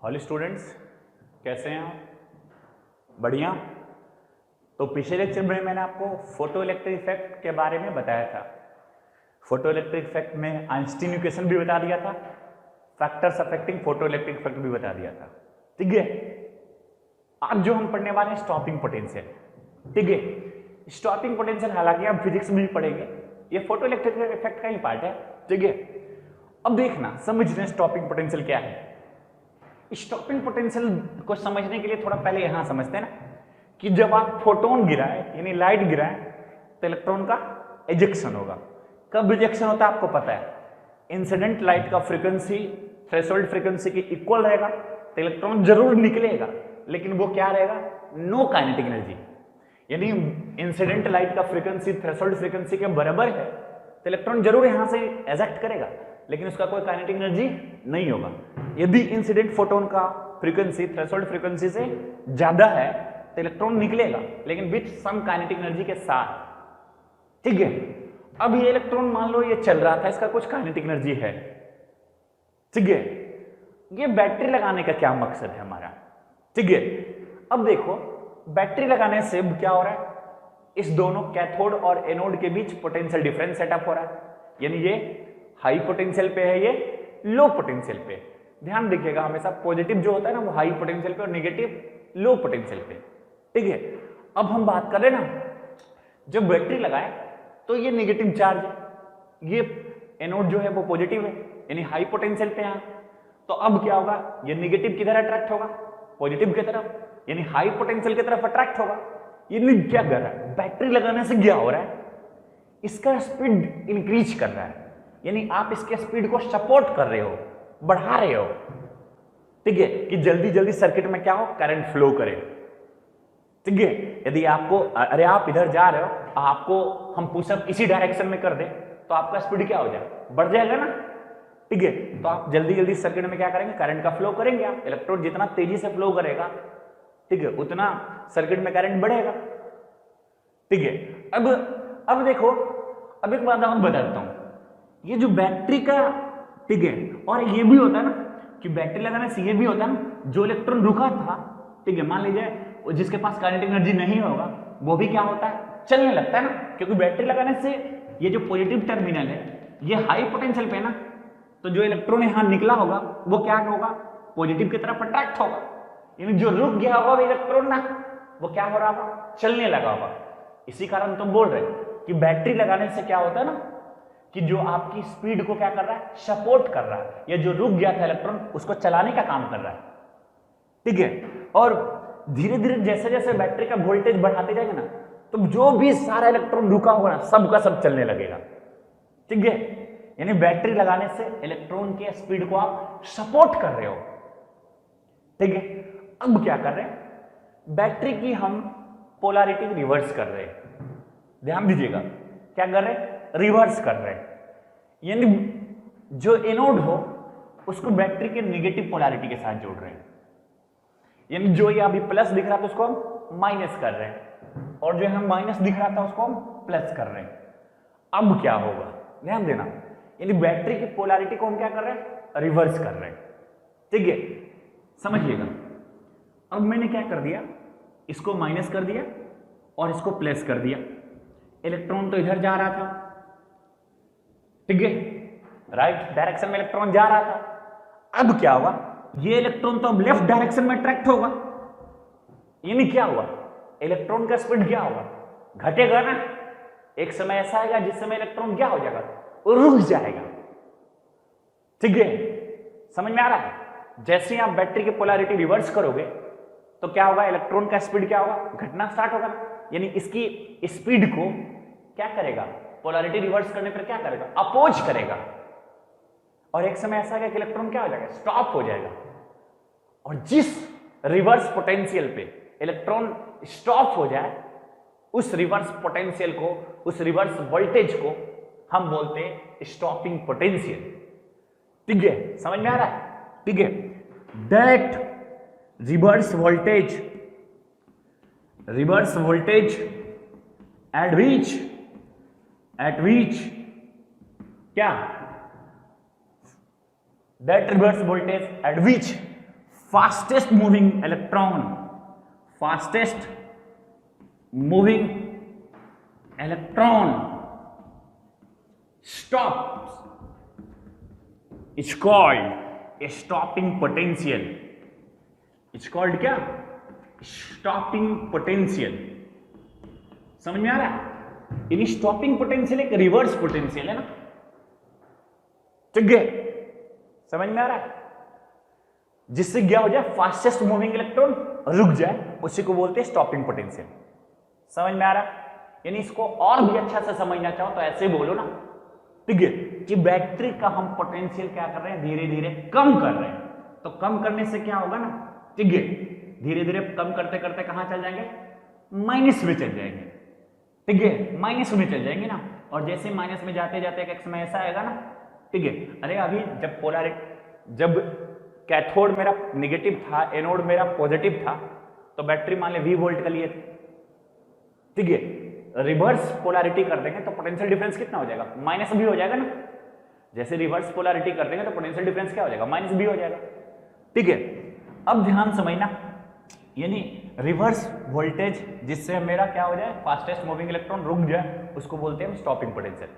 Hello students, कैसे हैं आप? बढ़िया। तो पिछले लेक्चर में मैंने आपको फोटो इलेक्ट्रिक इफेक्ट के बारे में बताया था। फोटो इलेक्ट्रिक इफेक्ट में आइंस्टीन इक्वेशन भी बता दिया था, factors affecting photo electric effect भी बता दिया था। ठीक है, आज जो हम पढ़ने वाले हैं स्टॉपिंग पोटेंशियल। ठीक है, स्टॉपिंग पोटेंशियल हालांकि आप फिजिक्स में भी पढ़ेंगे, ये फोटो इलेक्ट्रिक इफेक्ट का ही पार्ट है। ठीक है, अब देखना समझना स्टॉपिंग पोटेंशियल क्या है। स्टॉपिंग पोटेंशियल को समझने के लिए थोड़ा पहले यहां समझते हैं ना कि जब आप फोटोन गिराए यानी लाइट गिराए तो इलेक्ट्रॉन का एजेक्शन होगा। कब एजेक्शन होता है आपको पता है, इंसिडेंट लाइट का फ्रीक्वेंसी थ्रेशोल्ड फ्रीक्वेंसी के इक्वल रहेगा तो इलेक्ट्रॉन जरूर निकलेगा, लेकिन वो क्या रहेगा, नो काइनेटिक एनर्जी। यानी इंसिडेंट लाइट का फ्रीक्वेंसी थ्रेशोल्ड फ्रीक्वेंसी के बराबर है तो इलेक्ट्रॉन जरूर यहां से एजेक्ट करेगा, लेकिन उसका कोई काइनेटिक एनर्जी नहीं होगा। यदि इंसिडेंट फोटोन का फ्रीक्वेंसी थ्रेशोल्ड फ्रीक्वेंसी से ज्यादा है तो इलेक्ट्रॉन निकलेगा, लेकिन विथ सम काइनेटिक एनर्जी के साथ। ठीक है, अब ये इलेक्ट्रॉन मान लो ये चल रहा था, इसका कुछ काइनेटिक एनर्जी है। ठीक है, ये बैटरी लगाने का क्या मकसद है हमारा। ठीक है, अब देखो बैटरी लगाने से क्या हो रहा है, इस दोनों कैथोड और एनोड के बीच पोटेंशियल डिफरेंस सेटअप हो रहा है। यानी ये हाई पोटेंशियल पे है, ये लो पोटेंशियल पे। ध्यान रखिएगा हमेशा पॉजिटिव जो होता है ना वो हाई पोटेंशियल पे और नेगेटिव लो पोटेंशियल पे। ठीक है, अब हम बात कर रहे हैं ना, जब बैटरी लगाए तो ये नेगेटिव चार्ज है, ये एनोड जो है वो पॉजिटिव है यानी हाई पोटेंशियल पे है। तो अब क्या होगा, ये नेगेटिव किधर अट्रैक्ट होगा, पॉजिटिव की तरफ, यानी हाई पोटेंशियल की तरफ अट्रैक्ट होगा। ये क्या कर रहा है, बैटरी लगाने से क्या हो रहा है, इसका स्पीड इंक्रीज कर रहा है, यानी आप इसके स्पीड को सपोर्ट कर रहे हो, बढ़ा रहे हो। ठीक है, कि जल्दी जल्दी सर्किट में क्या हो, करंट फ्लो करे। ठीक है, यदि आपको अरे आप इधर जा रहे हो, आपको हम पुशअप इसी डायरेक्शन में कर दे तो आपका स्पीड क्या हो जाएगा, बढ़ जाएगा ना। ठीक है, तो आप जल्दी जल्दी सर्किट में क्या करेंगे, करंट का फ्लो करेंगे। आप इलेक्ट्रॉन जितना तेजी से फ्लो करेगा, ठीक है, उतना सर्किट में करंट बढ़ेगा। ठीक है, अब देखो, अब एक बात मैं बताता हूं, ये जो बैटरी का, ठीक है, और ये भी होता है ना कि बैटरी लगाने से ये भी होता है ना, जो इलेक्ट्रॉन रुका था, ठीक है, मान लीजिए जिसके पास काइनेटिक एनर्जी नहीं होगा वो भी क्या होता है, चलने लगता है ना, क्योंकि बैटरी लगाने से ये जो पॉजिटिव टर्मिनल है ये हाई पोटेंशियल पे है ना, तो जो इलेक्ट्रॉन यहां निकला होगा वो क्या होगा, पॉजिटिव की तरफ अट्रैक्ट होगा, यानी जो रुक गया होगा इलेक्ट्रॉन ना वो क्या हो रहा होगा, चलने लगा होगा। इसी कारण तुम बोल रहे कि बैटरी लगाने से क्या होता है ना कि जो आपकी स्पीड को क्या कर रहा है, सपोर्ट कर रहा है, या जो रुक गया था इलेक्ट्रॉन उसको चलाने का काम कर रहा है। ठीक है, और धीरे धीरे जैसे जैसे बैटरी का वोल्टेज बढ़ाते जाएगा ना, तो जो भी सारा इलेक्ट्रॉन रुका होगा ना सब का सब चलने लगेगा। ठीक है, यानी बैटरी लगाने से इलेक्ट्रॉन के स्पीड को आप सपोर्ट कर रहे हो। ठीक है, अब क्या कर रहे हैं, बैटरी की हम पोलैरिटी रिवर्स कर रहे हैं। ध्यान दीजिएगा, क्या कर रहे हैं, रिवर्स कर रहे हैं, यानी जो एनोड हो उसको बैटरी के नेगेटिव पोलैरिटी के साथ जोड़ रहे हैं, यानी जो ये अभी प्लस दिख रहा था उसको हम माइनस कर रहे हैं, और जो हम माइनस दिख रहा था उसको हम प्लस कर रहे हैं। अब क्या होगा, ध्यान देना, यानी बैटरी की पोलैरिटी को हम क्या कर रहे हैं, रिवर्स कर रहे हैं। ठीक है, समझिएगा। अब मैंने क्या कर दिया, इसको माइनस कर दिया और इसको प्लस कर दिया। इलेक्ट्रॉन तो इधर जा रहा था, ठीक है, राइट डायरेक्शन में इलेक्ट्रॉन जा रहा था। अब क्या हुआ, ये इलेक्ट्रॉन तो अब लेफ्ट डायरेक्शन में अट्रैक्ट होगा, यानी क्या हुआ, इलेक्ट्रॉन का स्पीड क्या होगा, घटेगा ना। एक समय ऐसा आएगा जिस समय इलेक्ट्रॉन क्या हो जाएगा, रुक जाएगा। ठीक है, समझ में आ रहा है। जैसे ही आप बैटरी की पोलैरिटी रिवर्स करोगे तो क्या होगा, इलेक्ट्रॉन का स्पीड क्या होगा, घटना स्टार्ट होगा, यानी इसकी स्पीड को क्या करेगा, पोलैरिटी रिवर्स करने पर क्या करेगा, अपोज करेगा, और एक समय ऐसा है कि इलेक्ट्रॉन क्या हो जाएगा, स्टॉप हो जाएगा। और जिस रिवर्स पोटेंशियल पे इलेक्ट्रॉन स्टॉप हो जाए, उस रिवर्स पोटेंशियल को, उस रिवर्स वोल्टेज को हम बोलते हैं स्टॉपिंग पोटेंशियल। ठीक है, समझ में आ रहा है। ठीक है, दैट रिवर्स वोल्टेज एट विच क्या, that reverse voltage at which fastest moving electron, fastest moving electron stops is called a stopping potential. It's called क्या? Stopping potential. समझ में आ रहा है? यानी स्टॉपिंग पोटेंशियल एक रिवर्स पोटेंशियल है ना, ठीक है? समझ में आ रहा है? जिससे क्या हो जाए, फास्टेस्ट मूविंग इलेक्ट्रॉन रुक जाए, उसी को बोलते हैं स्टॉपिंग पोटेंशियल। समझ में आ रहा है? यानी इसको और भी अच्छा से समझना चाहो तो ऐसे बोलो ना, ठीक है, कि बैटरी का हम पोटेंशियल क्या कर रहे हैं, धीरे धीरे कम कर रहे हैं। तो कम करने से क्या होगा ना, ठीक है, धीरे धीरे कम करते करते कहां चल जाएंगे, माइनस में चल जाएंगे, ठीक है, माइनस में चल जाएंगे ना। और जैसे माइनस में जाते जाते एक समय ऐसा आएगा ना, ठीक है, अरे अभी जब पोलैरिटी, जब कैथोड मेरा निगेटिव था, एनोड मेरा पॉजिटिव था, तो बैटरी मान ले 20 वोल्ट का लिए थे, ठीक है, रिवर्स पोलैरिटी कर देंगे तो पोटेंशियल डिफरेंस कितना हो जाएगा, माइनस भी हो जाएगा ना। जैसे रिवर्स पोलैरिटी कर देंगे तो पोटेंशियल डिफरेंस क्या हो जाएगा, माइनस भी हो जाएगा, ठीक है। अब ध्यान समझना, यानी रिवर्स वोल्टेज जिससे मेरा क्या हो जाए, फास्टेस्ट मूविंग इलेक्ट्रॉन रुक जाए, उसको बोलते हैं हम स्टॉपिंग पोटेंशियल।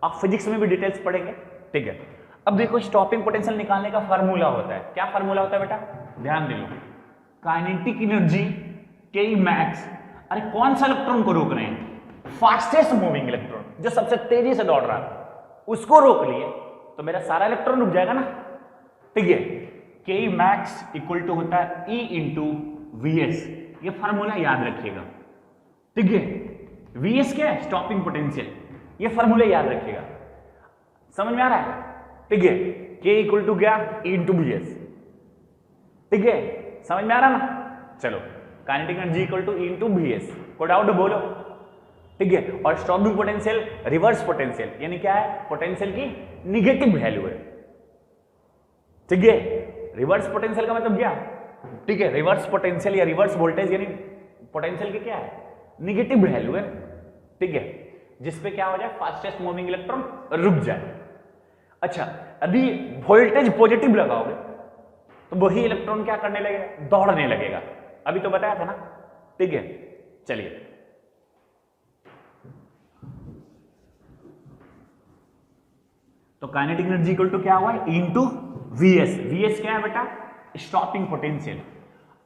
आप फिजिक्स में भी डिटेल्स पढ़ेंगे, ठीक है। अब देखो, स्टॉपिंग पोटेंशियल निकालने का फार्मूला होता है, क्या फार्मूला होता है बेटा, ध्यान दे लो, काइनेटिक एनर्जी के मैक्स। अरे कौन सा इलेक्ट्रॉन को रोक रहे हैं, फास्टेस्ट मूविंग इलेक्ट्रॉन, जो सबसे तेजी से दौड़ रहा है, उसको रोक लिए तो मेरा सारा इलेक्ट्रॉन रुक जाएगा ना, ठीक है। के मैक्स इक्वल टू होता है E इंटू VS, ये फार्मूला याद रखिएगा, ठीक है। VS क्या है, स्टॉपिंग पोटेंशियल, ये फार्मूला याद रखिएगा। समझ में आ रहा है, ठीक है। K इक्वल टू क्या, E इंटू VS, ठीक है, समझ में आ रहा ना। चलो, kinetic energy equal to E into VS, को डाउट बोलो, ठीक है। और स्टॉपिंग पोटेंशियल रिवर्स पोटेंशियल, यानी क्या है, पोटेंशियल की निगेटिव वैल्यू है, ठीक है। रिवर्स पोटेंशियल का मतलब क्या, ठीक है, रिवर्स पोटेंशियल या रिवर्स वोल्टेज यानी पोटेंशियल की क्या है, निगेटिव वैल्यू है, ठीक है, जिसपे क्या हो जाए, फास्टेस्ट मूविंग इलेक्ट्रॉन रुक जाए। अच्छा, अभी वोल्टेज पॉजिटिव लगाओगे तो वही इलेक्ट्रॉन क्या करने लगेगा, दौड़ने लगेगा। अभी तो बताया था ना, ठीक है। चलिए, तो काइनेटिक एनर्जी इक्वल टू क्या हुआ है, इनटू VS। VS क्या है बेटा, स्टॉपिंग पोटेंशियल।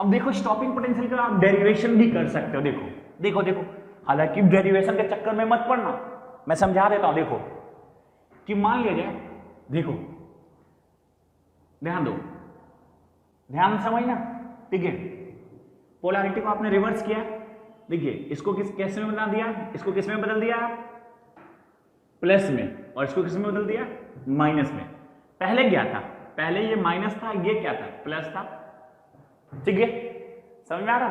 अब देखो, स्टॉपिंग पोटेंशियल का आप डेरिवेशन भी कर सकते हो, देखो देखो देखो, हालांकि डेरिवेशन के चक्कर में मत पड़ना, मैं समझा देता हूं। देखो कि मान लिया जाए, देखो ध्यान दो, ध्यान समझना, ठीक है। पोलैरिटी को आपने रिवर्स किया, देखिए इसको किस में बना दिया, इसको किस में बदल दिया, प्लस में, और इसको किस में बदल दिया, माइनस में। पहले क्या था, पहले ये माइनस था, ये क्या था, प्लस था, ठीक है, समझ में आ रहा।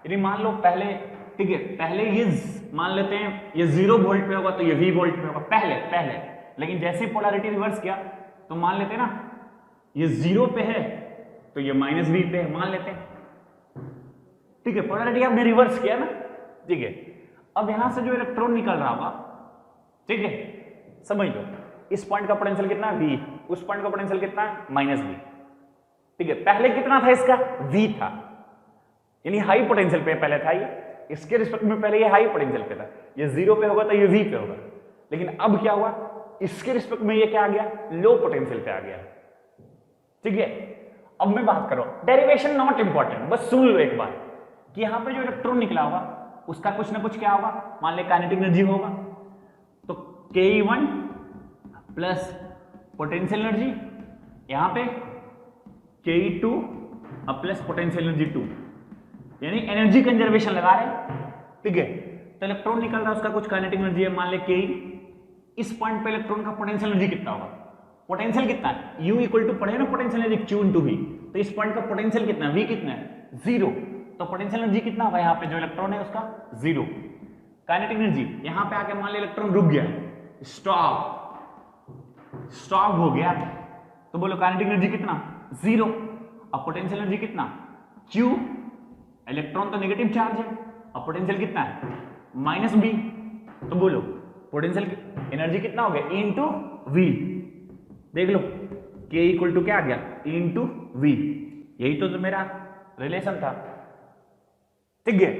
यदि मान लो पहले, ठीक है, पहले ये मान लेते हैं ये 0 वोल्ट पे होगा तो ये V वोल्ट पे होगा, पहले। लेकिन जैसे पोलैरिटी रिवर्स किया तो मान लेते हैं ना, ये 0 पे है तो ये माइनस V पे है, मान लेते हैं, ठीक है। पोलैरिटी आपने रिवर्स किया ना, ठीक है। अब यहां से जो इलेक्ट्रॉन निकल रहा होगा, ठीक है, समझ लो, इस पॉइंट का पोटेंशियल कितना है, V, उस पॉइंट का पोटेंशियल कितना है, -V, ठीक है। पहले कितना था इसका, V था, यानी हाई पोटेंशियल पे पहले था ये, इसके रिस्पेक्ट में पहले ये हाई पोटेंशियल पे था, ये 0 पे होगा तो ये V पे होगा। लेकिन अब क्या हुआ, इसके रिस्पेक्ट में ये क्या आ गया, लो पोटेंशियल पे आ गया, ठीक है। अब मैं बात करो, डेरिवेशन नॉट इंपॉर्टेंट, बस सुन लो एक बार कि यहां पे जो इलेक्ट्रॉन निकला होगा उसका कुछ ना कुछ क्या होगा, मान ले काइनेटिक एनर्जी होगा, तो Ke1 प्लस पोटेंशियल एनर्जी, यहां पे Ke2 प्लस पोटेंशियल एनर्जी 2, यानी एनर्जी कंजर्वेशन लगा रहे, ठीक है। तो इलेक्ट्रॉन निकल रहा है, उसका कुछ काइनेटिक एनर्जी है, मान ले Ke। इस पॉइंट पे इलेक्ट्रॉन का पोटेंशियल एनर्जी कितना होगा, पोटेंशियल कितना है, U इक्वल टू पढ़े ना potential energy Q into V, तो इस पॉइंट का पोटेंशियल कितना है, V कितना है, 0, तो पोटेंशियल एनर्जी कितना होगा यहाँ पे जो इलेक्ट्रॉन है उसका 0। काइनेटिक एनर्जी यहाँ पे आके मान ले इलेक्ट्रॉन रुक गया, स्टॉप हो गया, तो बोलो काइनेटिक एनर्जी कितना, 0। अब पोटेंशियल एनर्जी कितना, Q, इलेक्ट्रॉन तो नेगेटिव चार्ज है, अब पोटेंशियल कितना है, -B, तो बोलो पोटेंशियल एनर्जी कितना हो गया, E इंटू V। देख लो K इक्वल टू क्या आ गया, E इंटू V, यही तो मेरा रिलेशन था, ठीक है।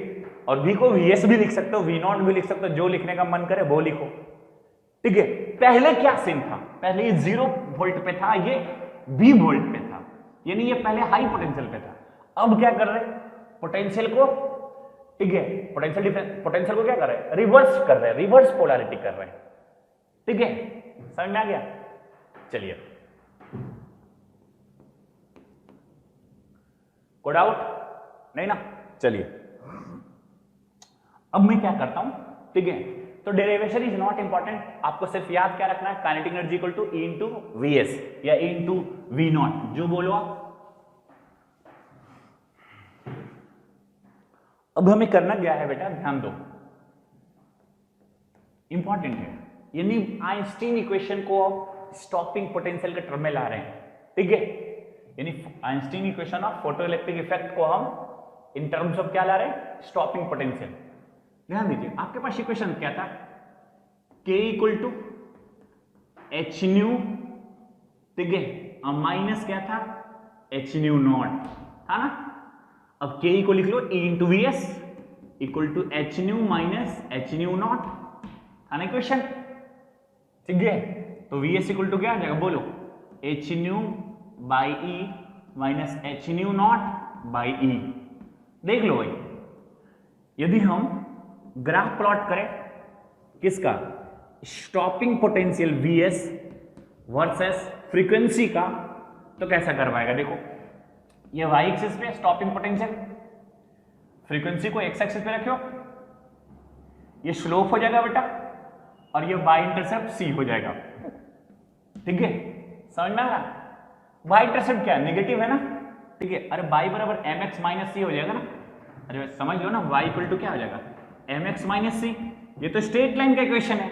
और v को vs भी लिख सकते हो, v0 भी लिख सकते हो, जो लिखने का मन करे वो लिखो, ठीक है। पहले क्या सीन था, पहले ये 0 वोल्ट पे था, ये v वोल्ट पे था, यानी ये पहले हाई पोटेंशियल पे था। अब क्या कर रहे हैं, पोटेंशियल को, ठीक है, पोटेंशियल को क्या कर रहे हैं, रिवर्स कर रहे हैं, रिवर्स पोलैरिटी कर रहे हैं, ठीक है। समझ में आ गया? चलिए, कोई डाउट नहीं ना? चलिए, अब मैं क्या करता हूं, ठीक है। तो डेरिवेशन इज नॉट इंपॉर्टेंट, आपको सिर्फ याद क्या रखना है, kinetic energy equal to E into V S या ई इंटू वी नॉट, जो बोलो आप। अब हमें करना क्या है बेटा, ध्यान दो, इंपॉर्टेंट है, यानी आइंस्टीन इक्वेशन को आप स्टॉपिंग पोटेंशियल के टर्म में ला रहे हैं, ठीक है। यानी Einstein equation of photoelectric effect को हम इन टर्म्स ऑफ क्या ला रहे हैं, स्टॉपिंग पोटेंशियल। ध्यान दीजिए, आपके पास इक्वेशन क्या था, K equal to H nu, ठीक है, और माइनस क्या था, एच न्यू नॉट था ना। अब K को लिख लो E into V S equal to H nu minus H nu not, था ना इक्वेशन, ठीक है। तो वी एस इक्वल टू क्या आ जाएगा, बोलो, h nu by e minus H nu nought by e. देख लो भाई, यदि हम ग्राफ प्लॉट करें किसका, stopping potential Vs versus frequency का, तो कैसा कर पाएगा, देखो ये y एक्सिस पे स्टॉपिंग पोटेंशियल, फ्रीक्वेंसी को x एक्सिस पे रखो, ये स्लोप हो जाएगा बेटा, और ये y इंटरसेप्ट c हो जाएगा, ठीक है। समझ में आ रहा, y इंटरसेप्ट क्या है, नेगेटिव है ना, ठीक है। अरे y बराबर mx माइनस c हो जाएगा ना, अरे समझ लो ना, y इक्वल टू क्या हो जाएगा, mx माइनस c, ये तो स्ट्रेट लाइन का इक्वेशन है,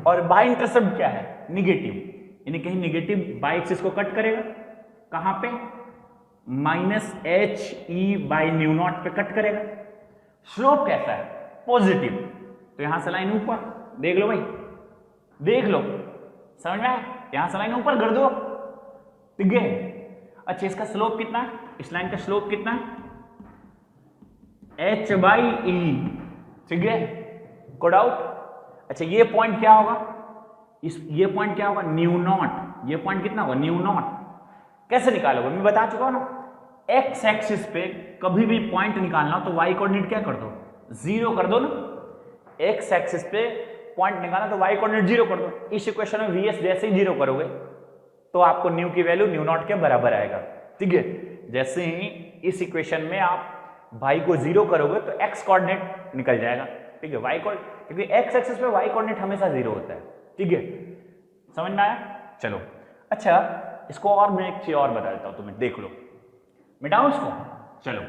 और y इंटरसेप्ट क्या है, निगेटिव, यानी कहीं निगेटिव y एक्सिस को कट करेगा, कहां पे, minus H E by new not पे कट करेगा। स्लोप कैसा है, पॉजिटिव, तो यहां से लाइन ऊपर, देख लो भाई, देख लो, समझ में आया, यहां से लाइन ऊपर कर दो, ठीक है। अच्छा, इसका स्लोप कितना है, इस लाइन का स्लोप कितना है, एच बाई ई, ठीक है, को डाउट। अच्छा, ये पॉइंट क्या होगा, ये पॉइंट क्या होगा, न्यू नॉट, ये पॉइंट कितना होगा, न्यू नॉट। कैसे निकालोगे, मैं बता चुका हूं ना, एक्स एक्सिस पे कभी भी पॉइंट निकालना तो वाई कोऑर्डिनेट क्या कर दो, जीरो कर दो ना। एक्स एक्सिस पे पॉइंट निकालना तो वाई कोऑर्डिनेट जीरो कर दो। इस इक्वेशन में वीएस जैसे ही जीरो करोगे तो आपको न्यू की वैल्यू न्यू नॉट के बराबर आएगा, ठीक है। जैसे ही इस इक्वेशन में आप वाई को जीरो करोगे तो एक्स कोऑर्डिनेट निकल जाएगा, ठीक है, वाई कोऑर्डिनेट, क्योंकि एक्स एक्सिस पे वाई कोऑर्डिनेट हमेशा जीरो होता है, ठीक है। समझ में आया, चलो। अच्छा, इसको और मैं एक चीज और बता देता हूं तुम्हें, देख लो, मिटाओ इसको, चलो।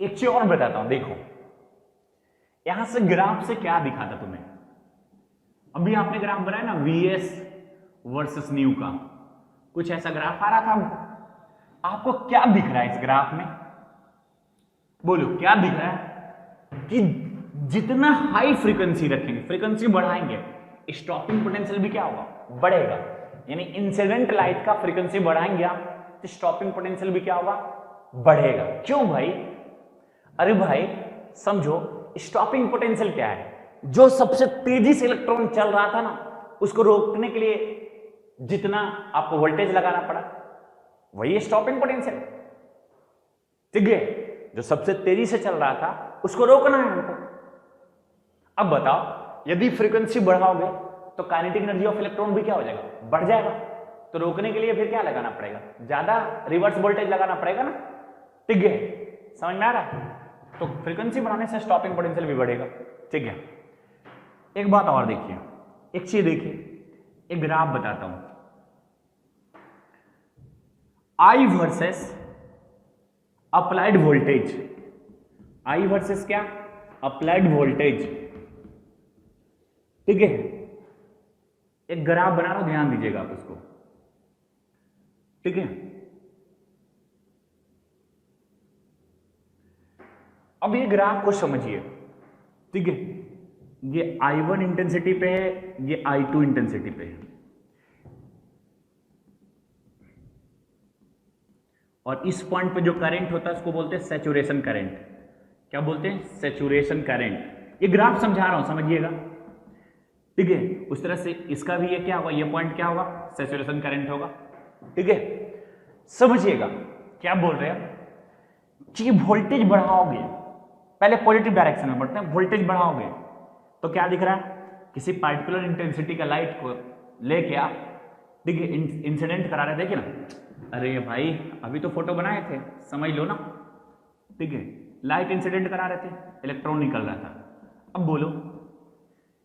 एक चीज और बताता हूं, देखो यहां से ग्राफ से क्या दिखा था तुम्हें, अभी आपने ग्राफ बनाया ना वीएस वर्सेस न्यू का, कुछ ऐसा ग्राफ आ रहा था, आपको क्या दिख रहा है इस ग्राफ में, बोलो क्या दिख रहा है, कि जितना हाई फ्रीक्वेंसी रखेंगे, फ्रीक्वेंसी बढ़ाएंगे, स्टॉपिंग पोटेंशियल भी क्या होगा, बढ़ेगा। यानी इंसिडेंट लाइट का फ्रीक्वेंसी बढ़ाएंगे आप तो स्टॉपिंग पोटेंशियल भी क्या होगा, बढ़ेगा। क्यों भाई, अरे भाई समझो, स्टॉपिंग पोटेंशियल क्या है, जो सबसे तेजी से इलेक्ट्रॉन चल रहा था ना, उसको रोकने के लिए जितना आपको वोल्टेज लगाना पड़ा, वही स्टॉपिंग पोटेंशियल, ठीक है। जो सबसे तेजी से चल रहा था उसको रोकना है हमको। अब बताओ, यदि फ्रीक्वेंसी बढ़ाओगे तो काइनेटिक एनर्जी ऑफ इलेक्ट्रॉन भी क्या हो जाएगा, बढ़ जाएगा। तो रोकने के लिए फिर क्या लगाना पड़ेगा, ज्यादा रिवर्स वोल्टेज लगाना पड़ेगा ना, ठीक है। समझ में आ रहा है, तो फ्रीक्वेंसी बढ़ाने से स्टॉपिंग पोटेंशियल भी बढ़ेगा, ठीक है। एक बात और देखिए, एक चीज देखिए, एक ग्राफ बताता हूं, आई वर्सेस अप्लाइड वोल्टेज, आई वर्सेस क्या, अप्लाइड वोल्टेज, ठीक है। एक ग्राफ बना रहा हूं, ध्यान दीजिएगा आप इसको, ठीक है। अब ये ग्राफ को समझिए, ठीक है। ये I1 इंटेंसिटी पे है, ये I2 इंटेंसिटी पे है, और इस पॉइंट पे जो करंट होता है उसको बोलते हैं सैचुरेशन करंट। क्या बोलते हैं? Saturation current. ये ग्राफ समझा रहा हूं, समझिएगा, ठीक है। उस तरह से इसका भी ये क्या होगा, ये पॉइंट क्या होगा, सैचुरेशन करंट होगा, ठीक है। समझिएगा क्या बोल रहे हैं कि वोल्टेज बढ़ाओगे, पहले पॉजिटिव डायरेक्शन में बढ़ते हैं, वोल्टेज बढ़ाओगे तो क्या दिख रहा है, किसी पार्टिकुलर इंटेंसिटी का लाइट को लेके आप, ठीक है, इंसिडेंट करा रहे, देखिए ना, अरे भाई अभी तो फोटो बनाए थे, समझ लो ना, ठीक है, लाइट इंसिडेंट करा रहे थे, इलेक्ट्रॉन निकल रहा था। अब बोलो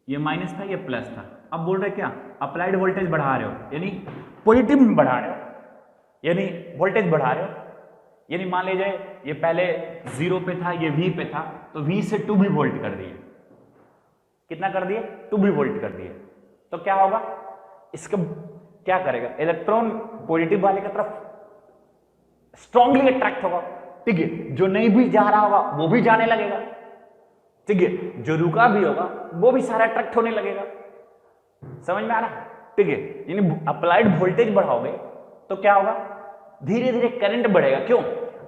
ये माइनस था, ये प्लस था, अब बोल रहे क्या, अप्लाइड वोल्टेज बढ़ा रहे हो, यानी पॉजिटिव में बढ़ा रहे हो, यानी वोल्टेज बढ़ा रहे हो, यानी मान लीजिए ये पहले 0 पे था, ये V पे था, तो V से 2V वोल्ट कर दिए, कितना कर दिए, 2V वोल्ट कर दिए, तो क्या होगा, इसका क्या करेगा, इलेक्ट्रॉन पॉजिटिव वाले की तरफ स्ट्रांगली अट्रैक्ट होगा, ठीक है, जो नहीं भी जा रहा होगा वो भी जाने लगेगा, ठीक है, जो रुका भी होगा वो भी सारा अट्रैक्ट होने लगेगा, समझ में आ रहा, ठीक है। यानी अप्लाइड वोल्टेज बढ़ाओगे तो क्या होगा, धीरे धीरे करंट बढ़ेगा, क्यों,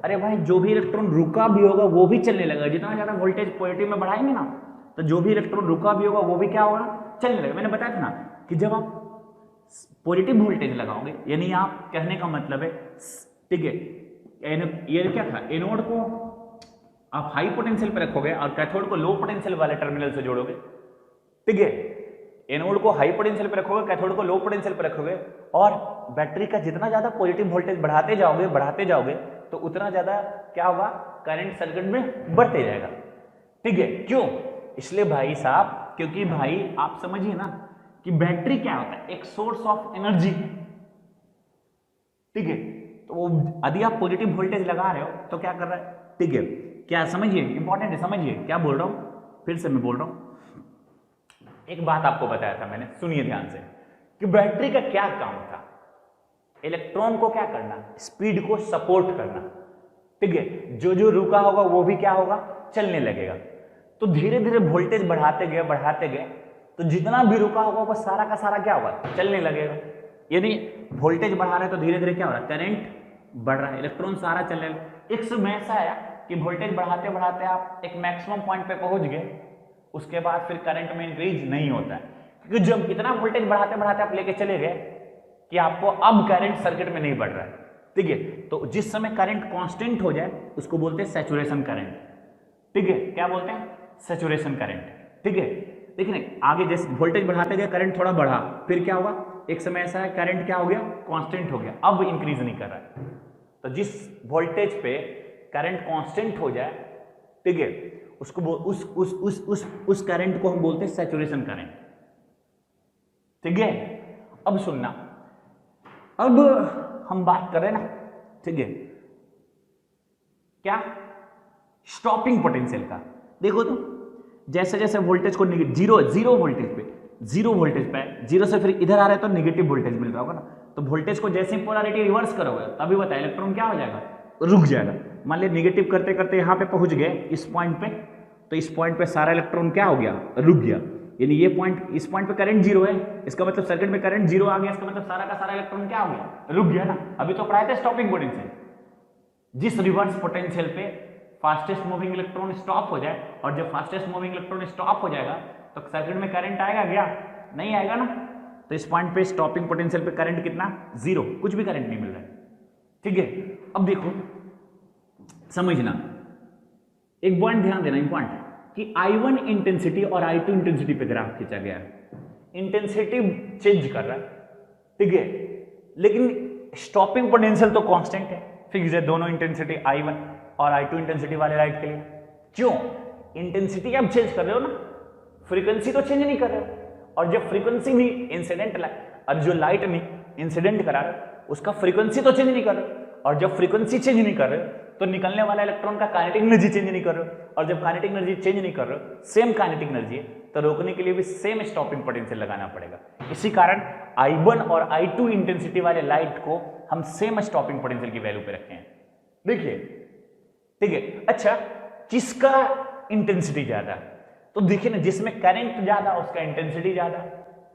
अरे भाई जो भी इलेक्ट्रॉन रुका भी होगा वो भी चलने लगेगा, जितना ज्यादा वोल्टेज पॉजिटिव में बढ़ाएंगे ना, तो जो भी इलेक्ट्रॉन रुका भी होगा वो भी क्या होगा, चलने लगेगा। मैंने बताया था ना कि जब आप पॉजिटिव वोल्टेज लगाओगे, यानी आप कहने का मतलब है, ठीक है, ये क्या था, एनोड को आप हाई पोटेंशियल पे रखोगे और कैथोड को लो पोटेंशियल वाले टर्मिनल से जोड़ोगे, ठीक है, एनोड को हाई पोटेंशियल पे रखोगे, कैथोड को लो पोटेंशियल पे रखोगे, और बैटरी का जितना ज्यादा पॉजिटिव वोल्टेज बढ़ाते जाओगे तो उतना ज्यादा क्या होगा, करंट सर्किट में बढ़ते जाएगा, ठीक है। क्यों, इसलिए भाई साहब, क्योंकि भाई आप समझिए ना कि बैटरी क्या होता है, एक सोर्स ऑफ एनर्जी, ठीक है, तो यदि आप पॉजिटिव वोल्टेज लगा रहे हो तो क्या कर रहा है, ठीक है, क्या समझिए, इंपॉर्टेंट है, समझिए क्या बोल रहा हूं, फिर से मैं बोल रहा हूं, एक बात आपको बताया था मैंने, सुनिए ध्यान से, कि बैटरी का क्या काम था, इलेक्ट्रॉन को क्या करना, स्पीड को सपोर्ट करना, ठीक है, जो जो रुका होगा वो भी क्या होगा, चलने लगेगा, तो धीरे धीरे वोल्टेज बढ़ाते गए तो जितना भी रुका होगा वो सारा का सारा क्या होगा, चलने लगेगा, यानी वोल्टेज बढ़ा रहे हैं तो धीरे धीरे क्या हो रहा है, करंट बढ़ रहा है, इलेक्ट्रॉन सारा चलने लगा। एक समय ऐसा आया कि वोल्टेज बढ़ाते बढ़ाते आप एक मैक्सिमम पॉइंट पे पहुंच गए, उसके बाद फिर करंट में इंक्रीज नहीं होता है, क्योंकि जब इतना वोल्टेज बढ़ाते बढ़ाते आप लेके चले गए कि आपको अब करंट सर्किट में नहीं बढ़ रहा है, ठीक है, तो जिस समय करंट कांस्टेंट हो जाए उसको बोलते हैं सैचुरेशन करंट, ठीक है, क्या बोलते हैं, सैचुरेशन करंट, ठीक है। देखिए आगे जैसे वोल्टेज बढ़ाते गए करंट थोड़ा बढ़ा, फिर क्या हुआ, एक समय ऐसा है करंट क्या हो गया, कांस्टेंट हो गया, अब इंक्रीज नहीं कर रहा है, तो जिस वोल्टेज पे करंट कांस्टेंट हो जाए, ठीक है, उसको उस करंट को हम बोलते हैं सैचुरेशन करंट, ठीक है। अब सुनना, अब हम बात कर रहे हैं ना, ठीक है, क्या, स्टॉपिंग पोटेंशियल का। देखो तो जैसे जैसे वोल्टेज को जीरो वोल्टेज पे जीरो से फिर इधर आ रहा है तो नेगेटिव वोल्टेज मिल रहा होगा ना, तो वोल्टेज को जैसे ही पोलैरिटी रिवर्स करोगे तभी बताया इलेक्ट्रॉन क्या हो जाएगा, रुक जाएगा। मान लिया निगेटिव करते करते यहाँ पे पहुंच गए इस पॉइंट पे, तो इस पॉइंट पे सारा इलेक्ट्रॉन क्या हो गया, रुक गया, यानी ये पॉइंट, इस पॉइंट पे करंट जीरो है, इसका मतलब सर्किट में करंट जीरो आ गया, इसका मतलब सारा का सारा इलेक्ट्रॉन क्या हो गया, रुक गया ना। अभी तो पढ़ाए थे स्टॉपिंग पोटेंशियल, जिस रिवर्स पोटेंशियल पे फास्टेस्ट मूविंग इलेक्ट्रॉन स्टॉप हो जाए, और जब फास्टेस्ट मूविंग इलेक्ट्रॉन स्टॉप हो जाएगा तो सर्किट में करंट आएगा क्या, नहीं आएगा ना, तो इस पॉइंट पे स्टॉपिंग पोटेंशियल पे करंट कितना, जीरो, कुछ भी करंट नहीं मिल रहा है, ठीक है। अब देखो समझना, एक पॉइंट ध्यान देना इंपॉर्टेंट, कि I1 इंटेंसिटी और I2 इंटेंसिटी पे ग्राफ खींचा गया है, इंटेंसिटी चेंज कर रहा है, ठीक है, लेकिन स्टॉपिंग पोटेंशियल तो कांस्टेंट है, फिक्स है दोनों इंटेंसिटी I1 और I2 इंटेंसिटी वाले लाइट के लिए। क्यों, इंटेंसिटी आप चेंज कर रहे हो ना, फ्रीक्वेंसी तो चेंज नहीं कर रहे हो, और जब फ्रीक्वेंसी भी इंसिडेंट और जो लाइट में इंसिडेंट करा रहे उसका फ्रीक्वेंसी तो चेंज नहीं कर रहे, और जब फ्रीक्वेंसी चेंज नहीं कर रहे तो निकलने वाला इलेक्ट्रॉन का काइनेटिक एनर्जी चेंज नहीं कर रहे, और जब काइनेटिक एनर्जी चेंज नहीं कर रहे, सेम काइनेटिक एनर्जी है, तो रोकने के लिए भी सेम स्टॉपिंग पोटेंशियल लगाना पड़ेगा। इसी कारण I1 और I2 इंटेंसिटी वाले लाइट को हम सेम स्टॉपिंग पोटेंशियल की वैल्यू पे रखे हैं, देखिए, ठीक है। अच्छा, किसका इंटेंसिटी ज्यादा, तो देखिए ना, जिसमें करंट ज्यादा उसका इंटेंसिटी ज्यादा,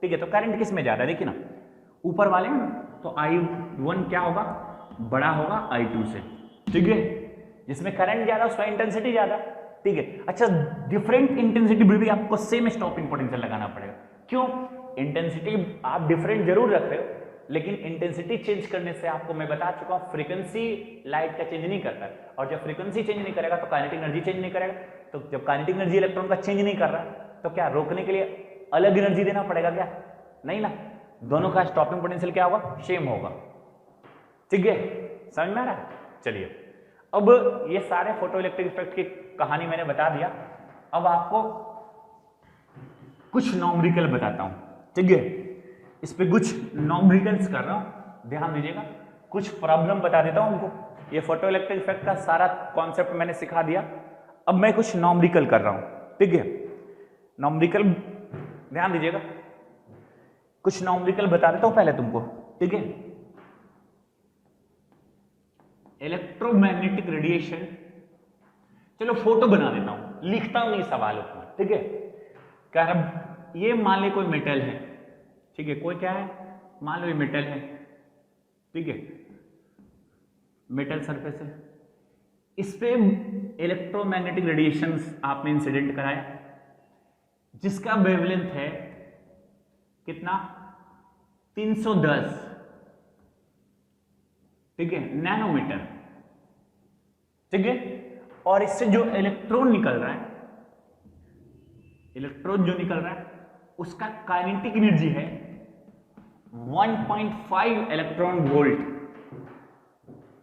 ठीक है। तो करंट किस में ज्यादा, देखिए ना ऊपर वाले में, तो I1 क्या होगा, बड़ा होगा I2 से, ठीक है। जिसमें करंट ज्यादा उसका इंटेंसिटी ज्यादा, ठीक है। अच्छा, डिफरेंट इंटेंसिटी भी आपको सेम स्टॉपिंग पोटेंशियल लगाना पड़ेगा। क्यों? इंटेंसिटी आप डिफरेंट जरूर रख रहे हो, लेकिन इंटेंसिटी चेंज करने से आपको मैं बता चुका हूं फ्रीक्वेंसी लाइट का चेंज नहीं करता है, और जब फ्रीक्वेंसी चेंज नहीं करेगा तो काइनेटिक एनर्जी चेंज नहीं करेगा। तो जब काइनेटिक एनर्जी इलेक्ट्रॉन का चेंज नहीं कर रहा, तो क्या रोकने के लिए अलग एनर्जी देना पड़ेगा क्या? नहीं ना, दोनों का स्टॉपिंग पोटेंशियल क्या होगा, सेम होगा, ठीक है। समझ में आ रहा है? चलिए, अब ये सारे फोटो इलेक्ट्रिक इफेक्ट की कहानी मैंने बता दिया। अब आपको कुछ नॉमरिकल बताता हूं, ठीक है। इस पे कुछ नॉमरिकल्स कर रहा हूं, ध्यान दीजिएगा। कुछ प्रॉब्लम बता देता हूं उनको। ये फोटो इलेक्ट्रिक इफेक्ट का सारा कॉन्सेप्ट मैंने सिखा दिया, अब मैं कुछ नॉमरिकल कर रहा हूं, ठीक है। नॉमरिकल ध्यान दीजिएगा, कुछ नॉमरिकल बता देता हूं पहले तुमको, ठीक है। इलेक्ट्रोमैग्नेटिक रेडिएशन, चलो फोटो बना देता हूं, लिखता हूं नहीं सवाल उसमें, ठीक है। कारण ये मान ले कोई मेटल है, ठीक है, कोई क्या है, मान लो ये मेटल है, ठीक है, मेटल सरफेस है, इस पे इलेक्ट्रोमैग्नेटिक रेडिएशंस आपने इंसिडेंट कराया, जिसका वेवलेंथ है कितना, 310, ठीक है, नैनोमीटर, ठीक है। और इससे जो इलेक्ट्रॉन निकल रहा है, इलेक्ट्रॉन जो निकल रहा है उसका काइनेटिक एनर्जी है 1.5 इलेक्ट्रॉन वोल्ट,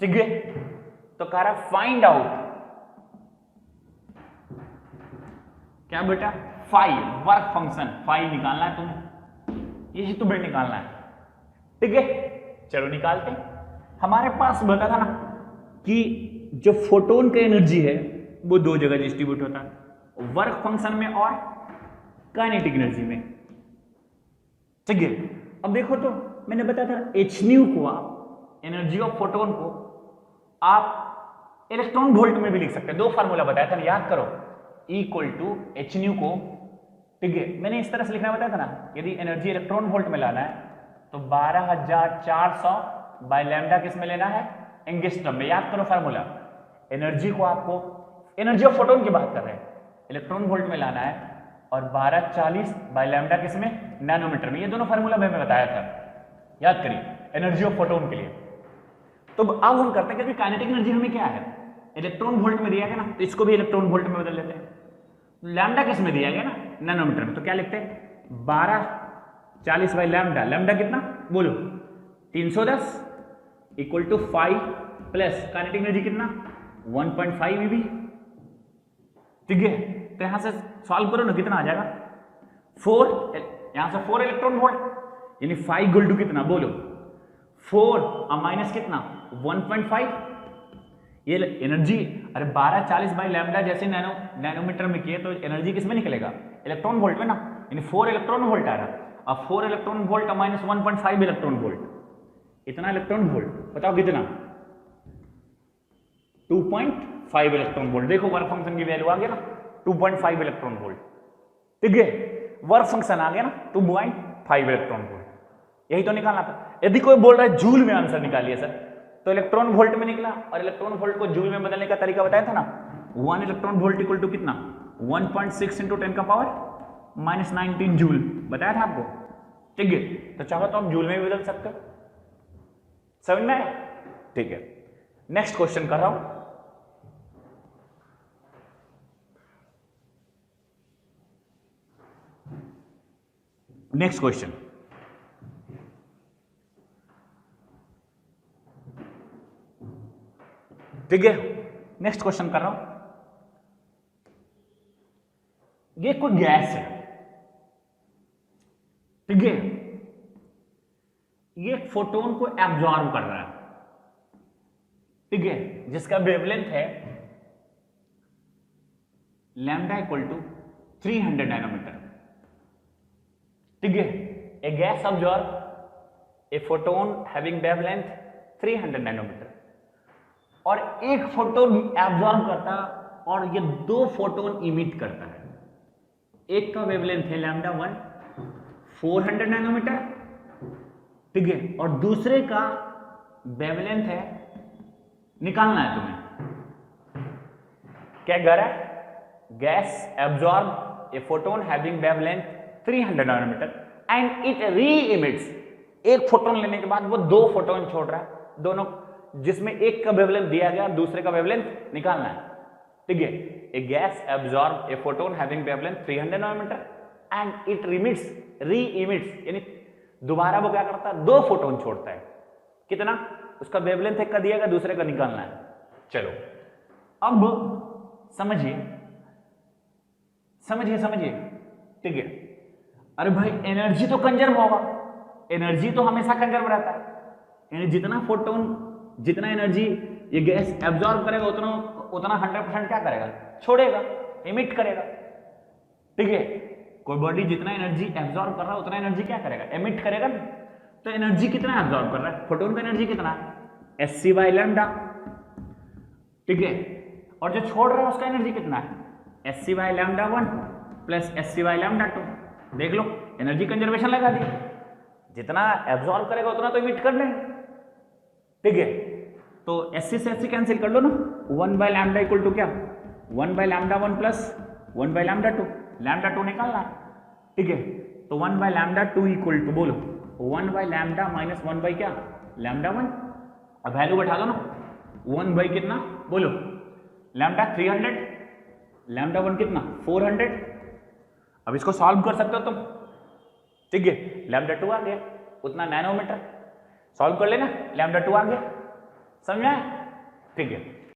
ठीक है। तो कह रहा फाइंड आउट, क्या बेटा, फाई वर्क फंक्शन, फाई निकालना है तुम्हें, ये तुम्हें निकालना है, ठीक है। चलो निकालते हैं। हमारे पास बता था ना कि जो फोटोन का एनर्जी है वो दो जगह डिस्ट्रीब्यूट होता है, वर्क फंक्शन में और काइनेटिक एनर्जी में, ठीक है। अब देखो, तो मैंने बताया था h न्यू को, आप एनर्जी ऑफ फोटोन को आप इलेक्ट्रॉन वोल्ट में भी लिख सकते हैं। दो फार्मूला बताया था, याद करो, E equal to H nu को, ठीक है, मैंने इस तरह से लिखना बताया था ना, यदि एनर्जी इलेक्ट्रॉन वोल्ट में लाना है तो 12400 बाय लैम्डा किस में लेना है, एंगस्ट्रॉम में। याद करो फार्मूला, एनर्जी को आपको, एनर्जी ऑफ फोटोन की बात कर रहे हैं, इलेक्ट्रॉन वोल्ट में लाना है, और 1240 बाय लैम्डा किस में, नैनोमीटर में। ये दोनों फार्मूला मैंने बताया था, याद करिए, एनर्जी ऑफ फोटोन के लिए। तो अब हम करते हैं, क्योंकि काइनेटिक एनर्जी हमें क्या है, इलेक्ट्रॉन वोल्ट में दिया गया ना, तो इसको भी इलेक्ट्रॉन वोल्ट में बदल लेते हैं। लैम्डा किस में दिया गया ना, नैनोमीटर में, तो क्या लिखते हैं 1240 बाय लैम्डा, लैम्डा कितना बोलो, 310 equal to 5 plus kinetic energy कितना 1.5 eV, ठीक है। तो यहां से सॉल्व करो ना, कितना आ जाएगा 4, यहां से 4 इलेक्ट्रॉन वोल्ट, यानी 5 इक्वल टू कितना बोलो 4 और माइनस कितना 1.5, ये एनर्जी, अरे 1240 बाई लैम्डा जैसे नैनोमीटर में किए तो एनर्जी किस में निकलेगा, इलेक्ट्रॉन वोल्ट में ना, यानी 4 इलेक्ट्रॉन वोल्ट आ रहा। अब 4 इलेक्ट्रॉन वोल्ट और माइनस 1.5 इलेक्ट्रॉन वोल्ट, इतना इलेक्ट्रॉन वोल्ट, बताओ कितना, 2.5 इलेक्ट्रॉन वोल्ट। देखो वर्क फंक्शन की वैल्यू आ गया ना 2.5 इलेक्ट्रॉन वोल्ट, ठीक है। वर्क फंक्शन आ गया ना 2.5 इलेक्ट्रॉन वोल्ट, यही तो निकालना था। यदि कोई बोल रहा है जूल में आंसर निकालिए सर, तो इलेक्ट्रॉन वोल्ट में निकला, और इलेक्ट्रॉन वोल्ट को जूल में बदलने का तरीका बताया था ना, 1 इलेक्ट्रॉन वोल्ट इक्वल टू कितना 1.6 इंटू 10 का पावर माइनस 19 जूल, बताया था आपको, ठीक है। तो चाहो तो आप जूल में भी बदल सकते हो, समझ में आया, ठीक है। नेक्स्ट क्वेश्चन कर रहा हूं, नेक्स्ट क्वेश्चन, ठीक है। नेक्स्ट क्वेश्चन कर रहा हूं, ये कोई गैस है, ठीक है, ये फोटोन को एब्जॉर्ब कर रहा है, ठीक है, जिसका वेवलेंथ है लैम्डा इक्वल टू 300 नैनोमीटर, ठीक है। A gas absorb a photon having wavelength 300 nanometre, और एक फोटोन एब्जॉर्ब करता और ये 2 फोटोन इमिट करता है, एक का वेवलेंथ है लैम्डा 1 400 नैनोमीटर, ठीक है, और दूसरे का वेवलेंथ है, निकालना है तुम्हें। क्या कह रहा है? Gas absorb a photon having wavelength 300 nanometre and it re emits, एक फोटोन लेने के बाद वो दो फोटोन छोड़ रहा है, दोनों जिसमें एक का वेवलेंथ दिया गया, दूसरे का वेवलेंथ निकालना है, ठीक है। A gas absorb a photon having wavelength 300 nanometre and it remits, re emits यानी दोबारा वो क्या करता है, दो फोटोन छोड़ता है। कितना? उसका वेवलेंथ एक का दिया गया, दूसरे का निकालना है। चलो अब समझिए समझिए समझिए, ठीक है। अरे भाई एनर्जी तो कंजर्व होगा, एनर्जी तो हमेशा कंजर्व रहता है, यानी जितना फोटोन, जितना एनर्जी ये गैस एब्जॉर्ब करेगा उतना 100% क्या करेगा, छोड़ेगा, इमिट करेगा, ठीक है। कोई बॉडी जितना एनर्जी एब्जॉर्ब कर रहा है उतना एनर्जी क्या करेगा, एमिट करेगा ना। तो एनर्जी कितना एब्जॉर्ब कर रहा है, फोटोन का एनर्जी कितना है, Sc/λ, ठीक है, और जो छोड़ रहा है उसका एनर्जी कितना है, Sc/λ1 प्लस Sc/λ2। देख लो एनर्जी कंजर्वेशन लगा दी, जितना एब्जॉर्ब करेगा उतना तो इमिट कर लेगा, ठीक है। तो Sc से Sc कैंसिल कर लो ना, 1/λ इक्वल टू क्या, 1/λ1 प्लस 1/λ2, λ2 निकालना है, ठीक है। तो 1/λ2 इक्वल टू बोलो 1/λ माइनस 1 बाई क्या, λ1। अब वैल्यू बैठा दो ना, 1 बाई कितना बोलो, लैम्डा 300, λ1 कितना 400। अब इसको सॉल्व कर सकते हो तुम, ठीक है। λ2 आ गया उतना नैनोमीटर, सॉल्व कर लेना, λ2 आ गया, समझ में आया, ठीक है।